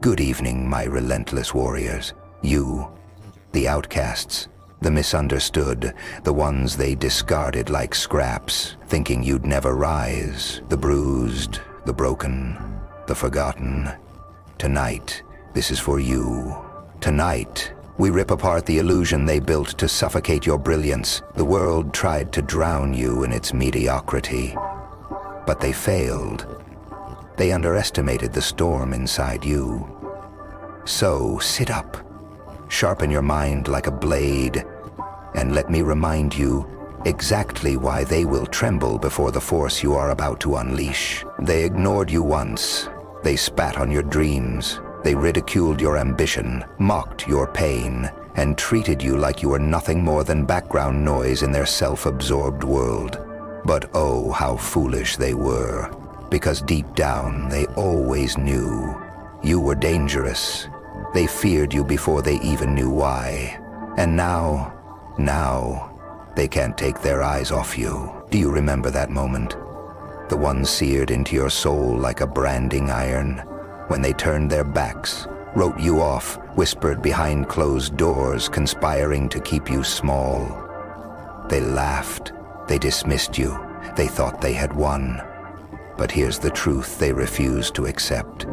Good evening, my relentless warriors. You, the outcasts, the misunderstood, the ones they discarded like scraps, thinking you'd never rise, the bruised, the broken, the forgotten. Tonight, this is for you. Tonight, we rip apart the illusion they built to suffocate your brilliance. The world tried to drown you in its mediocrity, but they failed. They underestimated the storm inside you. So sit up, sharpen your mind like a blade, and let me remind you exactly why they will tremble before the force you are about to unleash. They ignored you once. They spat on your dreams. They ridiculed your ambition, mocked your pain, and treated you like you were nothing more than background noise in their self-absorbed world. But oh, how foolish they were, because deep down they always knew you were dangerous. They feared you before they even knew why. And now, they can't take their eyes off you. Do you remember that moment? The one seared into your soul like a branding iron, when they turned their backs, wrote you off, whispered behind closed doors, conspiring to keep you small. They laughed, they dismissed you, they thought they had won. But here's the truth they refused to accept.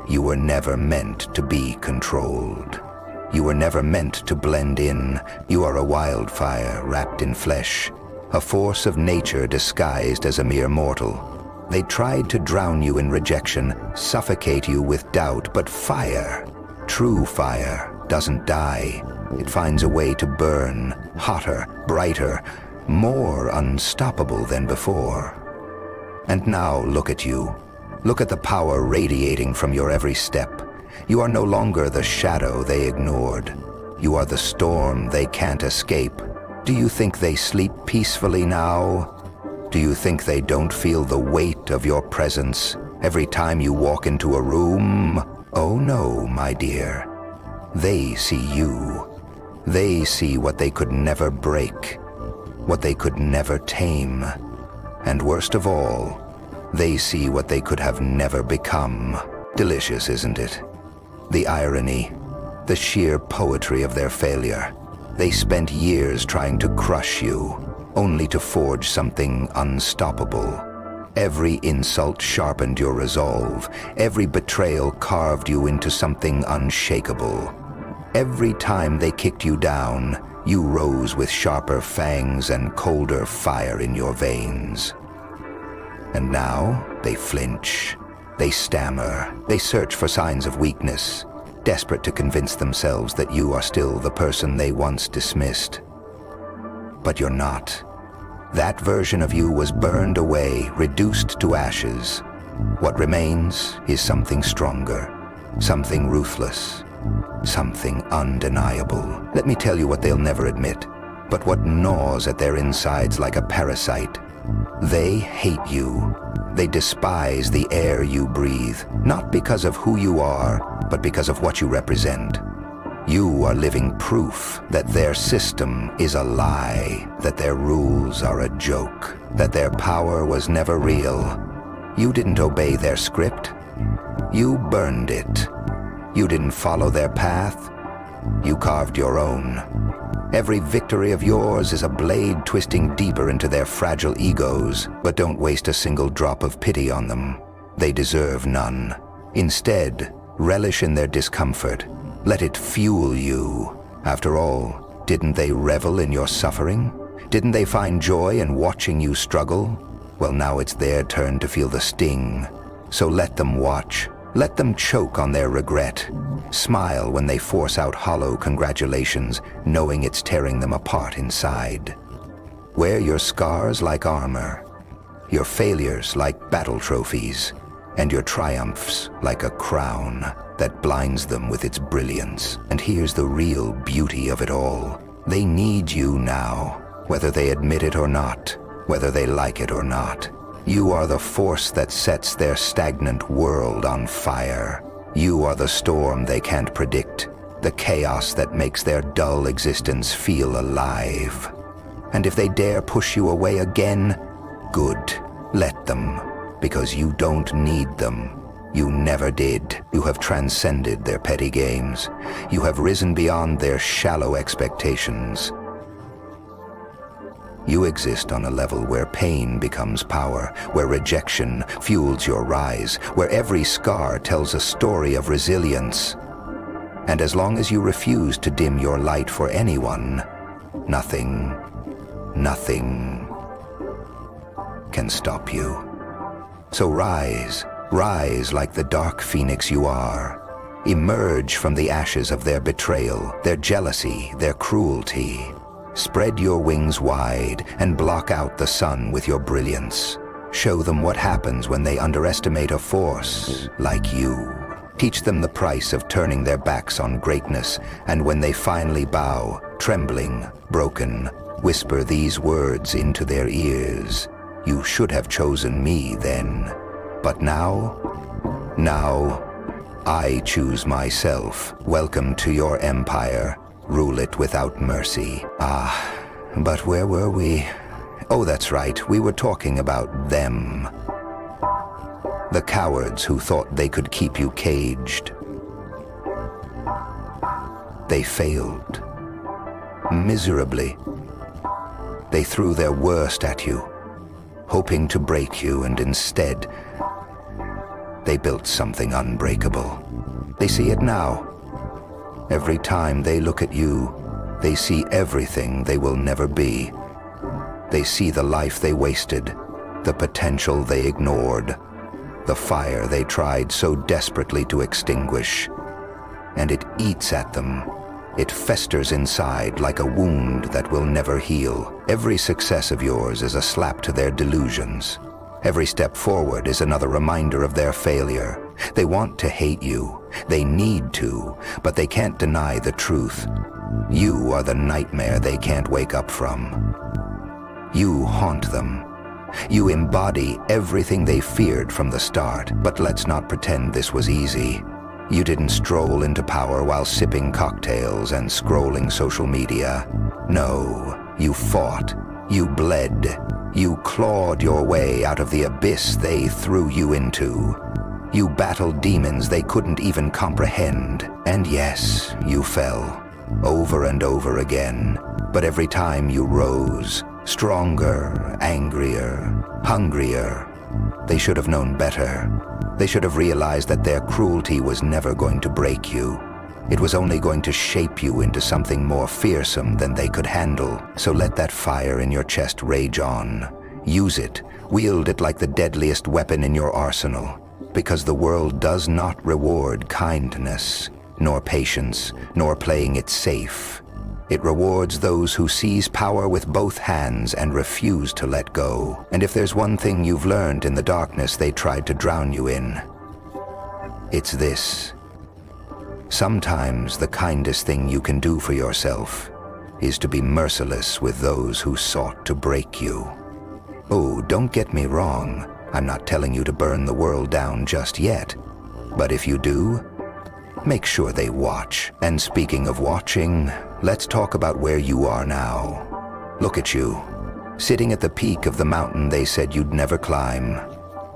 You were never meant to be controlled. You were never meant to blend in. You are a wildfire wrapped in flesh, a force of nature disguised as a mere mortal. They tried to drown you in rejection, suffocate you with doubt, but fire, true fire, doesn't die. It finds a way to burn, hotter, brighter, more unstoppable than before. And now look at you. Look at the power radiating from your every step. You are no longer the shadow they ignored. You are the storm they can't escape. Do you think they sleep peacefully now? Do you think they don't feel the weight of your presence every time you walk into a room? Oh no, my dear. They see you. They see what they could never break, what they could never tame. And worst of all, they see what they could have never become. Delicious, isn't it? The irony, the sheer poetry of their failure. They spent years trying to crush you, only to forge something unstoppable. Every insult sharpened your resolve. Every betrayal carved you into something unshakable. Every time they kicked you down, you rose with sharper fangs and colder fire in your veins. And now they flinch, they stammer, they search for signs of weakness, desperate to convince themselves that you are still the person they once dismissed. But you're not. That version of you was burned away, reduced to ashes. What remains is something stronger, something ruthless, something undeniable. Let me tell you what they'll never admit, but what gnaws at their insides like a parasite. They hate you. They despise the air you breathe, not because of who you are, but because of what you represent. You are living proof that their system is a lie, that their rules are a joke, that their power was never real. You didn't obey their script. You burned it. You didn't follow their path. You carved your own. Every victory of yours is a blade twisting deeper into their fragile egos, but don't waste a single drop of pity on them. They deserve none. Instead, relish in their discomfort. Let it fuel you. After all, didn't they revel in your suffering? Didn't they find joy in watching you struggle? Well, now it's their turn to feel the sting. So let them watch. Let them choke on their regret. Smile when they force out hollow congratulations, knowing it's tearing them apart inside. Wear your scars like armor, your failures like battle trophies, and your triumphs like a crown that blinds them with its brilliance. And here's the real beauty of it all. They need you now, whether they admit it or not, whether they like it or not. You are the force that sets their stagnant world on fire. You are the storm they can't predict, the chaos that makes their dull existence feel alive. And if they dare push you away again, good, let them, because you don't need them. You never did. You have transcended their petty games. You have risen beyond their shallow expectations. You exist on a level where pain becomes power, where rejection fuels your rise, where every scar tells a story of resilience. And as long as you refuse to dim your light for anyone, nothing can stop you. So rise like the dark phoenix you are. Emerge from the ashes of their betrayal, their jealousy, their cruelty. Spread your wings wide and block out the sun with your brilliance. Show them what happens when they underestimate a force like you. Teach them the price of turning their backs on greatness, and when they finally bow, trembling, broken, whisper these words into their ears. You should have chosen me then. But now, I choose myself. Welcome to your empire. Rule it without mercy. But where were we? Oh, that's right, we were talking about them. The cowards who thought they could keep you caged. They failed. Miserably. They threw their worst at you, hoping to break you, and instead, they built something unbreakable. They see it now. Every time they look at you, they see everything they will never be. They see the life they wasted, the potential they ignored, the fire they tried so desperately to extinguish. And it eats at them. It festers inside like a wound that will never heal. Every success of yours is a slap to their delusions. Every step forward is another reminder of their failure. They want to hate you. They need to, but they can't deny the truth. You are the nightmare they can't wake up from. You haunt them. You embody everything they feared from the start. But let's not pretend this was easy. You didn't stroll into power while sipping cocktails and scrolling social media. No, you fought. You bled. You clawed your way out of the abyss they threw you into. You battled demons they couldn't even comprehend. And yes, you fell, over and over again. But every time you rose, stronger, angrier, hungrier. They should have known better. They should have realized that their cruelty was never going to break you. It was only going to shape you into something more fearsome than they could handle. So let that fire in your chest rage on. Use it. Wield it like the deadliest weapon in your arsenal. Because the world does not reward kindness, nor patience, nor playing it safe. It rewards those who seize power with both hands and refuse to let go. And if there's one thing you've learned in the darkness they tried to drown you in, it's this. Sometimes the kindest thing you can do for yourself is to be merciless with those who sought to break you. Oh, don't get me wrong. I'm not telling you to burn the world down just yet. But if you do, make sure they watch. And speaking of watching, let's talk about where you are now. Look at you, sitting at the peak of the mountain they said you'd never climb,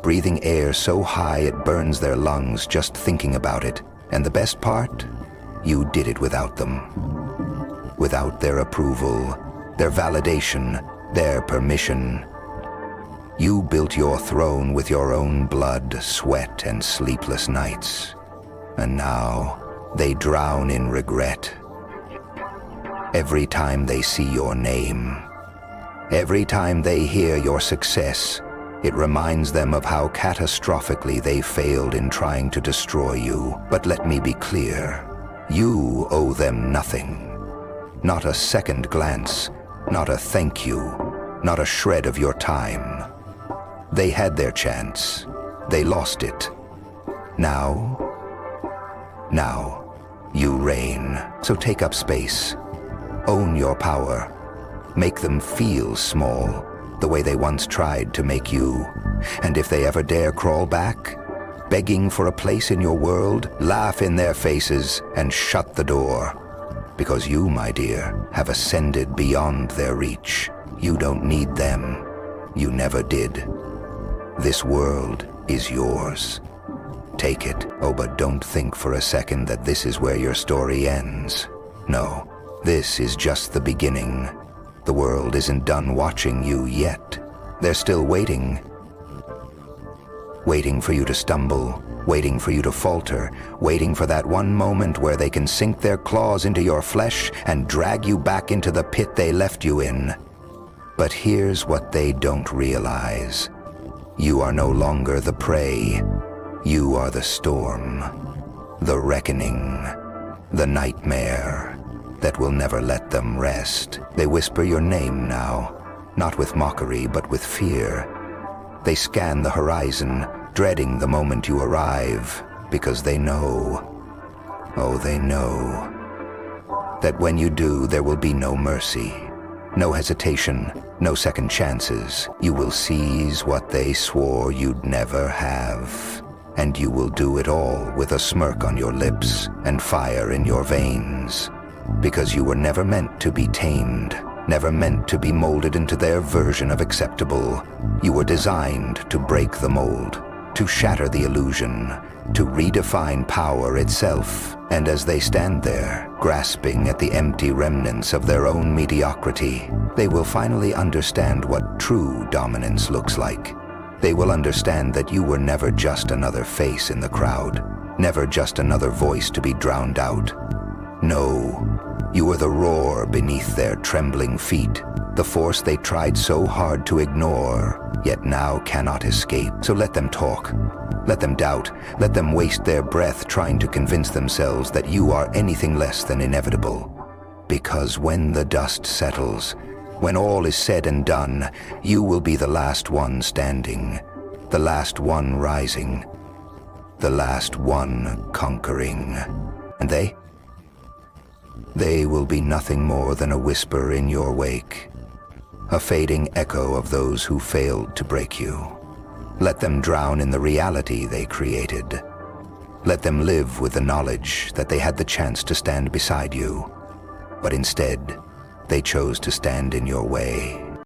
breathing air so high it burns their lungs just thinking about it. And the best part? You did it without them. Without their approval, their validation, their permission. You built your throne with your own blood, sweat, and sleepless nights. And now, they drown in regret. Every time they see your name, every time they hear your success, it reminds them of how catastrophically they failed in trying to destroy you. But let me be clear, you owe them nothing. Not a second glance, not a thank you, not a shred of your time. They had their chance. They lost it. Now, you reign. So take up space. Own your power. Make them feel small, the way they once tried to make you. And if they ever dare crawl back, begging for a place in your world, laugh in their faces and shut the door. Because you, my dear, have ascended beyond their reach. You don't need them. You never did. This world is yours. Take it. Oh, but don't think for a second that this is where your story ends. No, this is just the beginning. The world isn't done watching you yet. They're still waiting. Waiting for you to stumble, waiting for you to falter, waiting for that one moment where they can sink their claws into your flesh and drag you back into the pit they left you in. But here's what they don't realize. You are no longer the prey. You are the storm, the reckoning, the nightmare that will never let them rest. They whisper your name now, not with mockery, but with fear. They scan the horizon, dreading the moment you arrive, because they know, oh, they know, that when you do, there will be no mercy, no hesitation, no second chances. You will seize what they swore you'd never have. And you will do it all with a smirk on your lips and fire in your veins. Because you were never meant to be tamed, never meant to be molded into their version of acceptable. You were designed to break the mold, to shatter the illusion, to redefine power itself. And as they stand there, grasping at the empty remnants of their own mediocrity, they will finally understand what true dominance looks like. They will understand that you were never just another face in the crowd, never just another voice to be drowned out. No, you were the roar beneath their trembling feet, the force they tried so hard to ignore, yet now cannot escape. So let them talk, let them doubt, let them waste their breath trying to convince themselves that you are anything less than inevitable. Because when the dust settles, when all is said and done, you will be the last one standing, the last one rising, the last one conquering. And they will be nothing more than a whisper in your wake, a fading echo of those who failed to break you. Let them drown in the reality they created. Let them live with the knowledge that they had the chance to stand beside you, but instead, they chose to stand in your way.